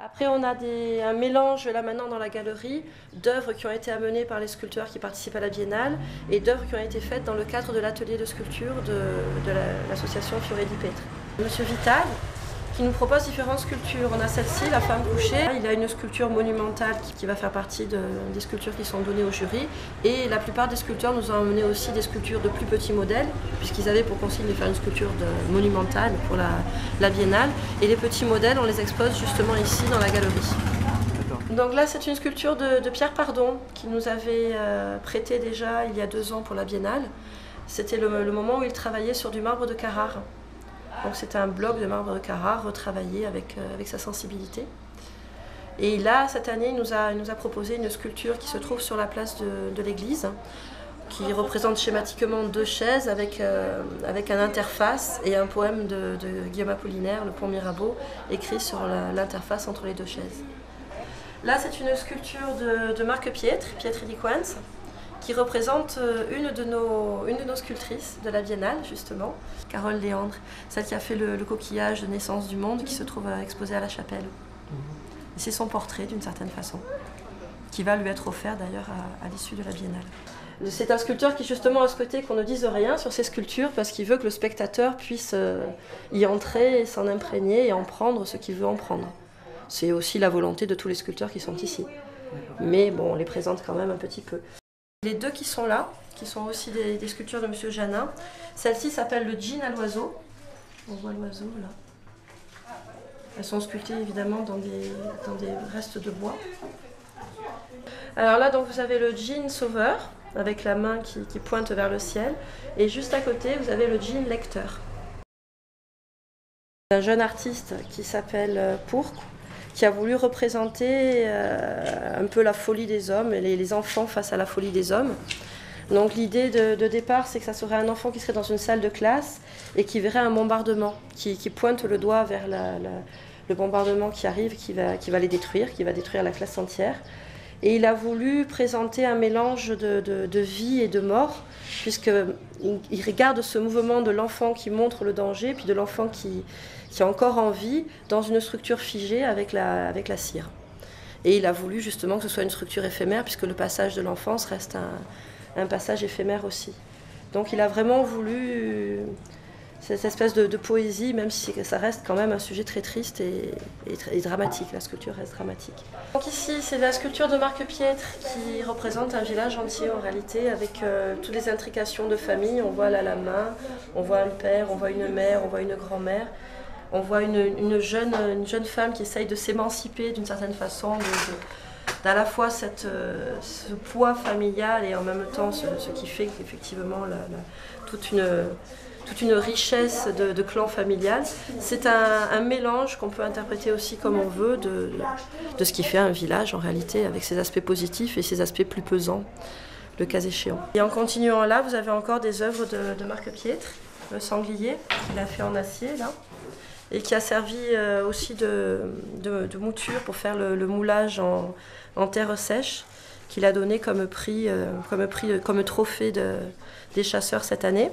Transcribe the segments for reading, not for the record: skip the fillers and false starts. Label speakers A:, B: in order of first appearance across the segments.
A: Après, on a un mélange là maintenant dans la galerie d'œuvres qui ont été amenées par les sculpteurs qui participent à la Biennale et d'œuvres qui ont été faites dans le cadre de l'atelier de sculpture de l'association Fiore di Petri. Monsieur Vital qui nous propose différentes sculptures. On a celle-ci, La femme couchée. Il a une sculpture monumentale qui va faire partie des sculptures qui sont données au jury. Et la plupart des sculpteurs nous ont amené aussi des sculptures de plus petits modèles, puisqu'ils avaient pour consigne de faire une sculpture monumentale pour la Biennale. Et les petits modèles, on les expose justement ici dans la galerie. Donc là, c'est une sculpture de Pierre Pardon, qui nous avait prêté déjà il y a 2 ans pour la Biennale. C'était le moment où il travaillait sur du marbre de Carrare. Donc c'était un bloc de marbre de Carrare retravaillé avec sa sensibilité. Et là, cette année, il nous a proposé une sculpture qui se trouve sur la place de l'église, qui représente schématiquement 2 chaises avec un interface et un poème de Guillaume Apollinaire, Le Pont Mirabeau, écrit sur l'interface entre les 2 chaises. Là, c'est une sculpture de Marc Pietri di Quenz, qui représente une de nos sculptrices de la Biennale, justement, Carole Léandre, celle qui a fait le coquillage de naissance du monde qui se trouve exposé à la chapelle. C'est son portrait, d'une certaine façon, qui va lui être offert d'ailleurs à l'issue de la Biennale. C'est un sculpteur qui justement a souhaité qu'on ne dise rien sur ses sculptures parce qu'il veut que le spectateur puisse y entrer, s'en imprégner et en prendre ce qu'il veut en prendre. C'est aussi la volonté de tous les sculpteurs qui sont ici. Mais bon, on les présente quand même un petit peu. Les 2 qui sont là, qui sont aussi des sculptures de M. Janin, celle-ci s'appelle le djinn à l'oiseau. On voit l'oiseau là. Elles sont sculptées évidemment dans des restes de bois. Alors là, donc, vous avez le djinn sauveur, avec la main qui pointe vers le ciel. Et juste à côté, vous avez le djinn lecteur. Un jeune artiste qui s'appelle Pourque, qui a voulu représenter un peu la folie des hommes, et les enfants face à la folie des hommes. Donc l'idée de départ, c'est que ça serait un enfant qui serait dans une salle de classe et qui verrait un bombardement, qui pointe le doigt vers le bombardement qui arrive, qui va les détruire, qui va détruire la classe entière. Et il a voulu présenter un mélange de vie et de mort, puisqu'il regarde ce mouvement de l'enfant qui montre le danger, puis de l'enfant qui est encore en vie, dans une structure figée avec la cire. Et il a voulu justement que ce soit une structure éphémère, puisque le passage de l'enfance reste un passage éphémère aussi. Donc il a vraiment voulu cette espèce de poésie, même si ça reste quand même un sujet très triste et dramatique. La sculpture reste dramatique. Donc ici, c'est la sculpture de Marc Pietri qui représente un village entier en réalité, avec toutes les intrications de famille. On voit là la main, on voit un père, on voit une mère, on voit une grand-mère. On voit une jeune femme qui essaye de s'émanciper d'une certaine façon, d'à la fois ce poids familial et en même temps ce qui fait qu'effectivement toute une richesse de clan familial. C'est un mélange qu'on peut interpréter aussi comme on veut de ce qui fait un village en réalité, avec ses aspects positifs et ses aspects plus pesants, le cas échéant. Et en continuant là, vous avez encore des œuvres de Marc Pietri, le sanglier qu'il a fait en acier là, et qui a servi aussi de mouture pour faire le moulage en terre sèche, qu'il a donné comme trophée des chasseurs cette année.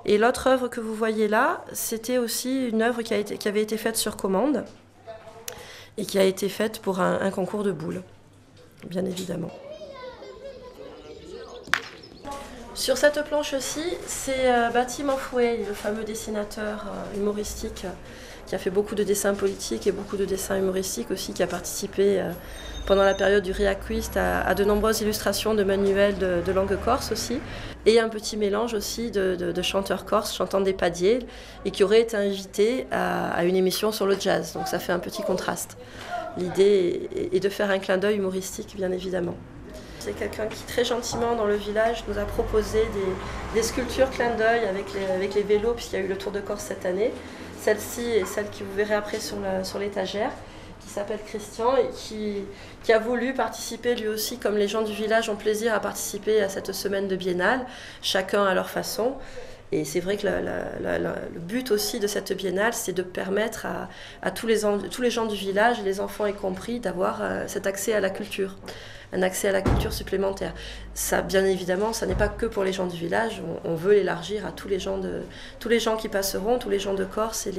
A: Et l'autre œuvre que vous voyez là, c'était aussi une œuvre qui avait été faite sur commande et qui a été faite pour un concours de boules, bien évidemment. Sur cette planche-ci, c'est Baptiste Manfouet, le fameux dessinateur humoristique qui a fait beaucoup de dessins politiques et beaucoup de dessins humoristiques aussi, qui a participé pendant la période du Riaquist à de nombreuses illustrations de manuels de langue corse aussi, et un petit mélange aussi de chanteurs corses chantant des padiers, et qui aurait été invité à une émission sur le jazz. Donc ça fait un petit contraste. L'idée est de faire un clin d'œil humoristique, bien évidemment. C'est quelqu'un qui, très gentiment, dans le village, nous a proposé des sculptures clin d'œil avec les vélos, puisqu'il y a eu le Tour de Corse cette année. Celle-ci est celle que vous verrez après sur l'étagère, qui s'appelle Christian et qui a voulu participer lui aussi, comme les gens du village ont plaisir à participer à cette semaine de Biennale, chacun à leur façon. Et c'est vrai que le but aussi de cette biennale, c'est de permettre à tous les gens du village, les enfants y compris, d'avoir cet accès à la culture, un accès à la culture supplémentaire. Ça, bien évidemment, ça n'est pas que pour les gens du village, on veut l'élargir à tous les gens qui passeront, tous les gens de Corse et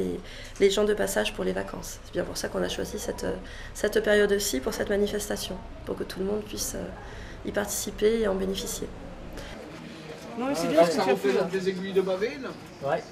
A: les gens de passage pour les vacances. C'est bien pour ça qu'on a choisi cette période-ci pour cette manifestation, pour que tout le monde puisse y participer et en bénéficier.
B: Non, mais c'est bien ce que tu as fait là.
C: Des aiguilles de Baville.
B: Ouais.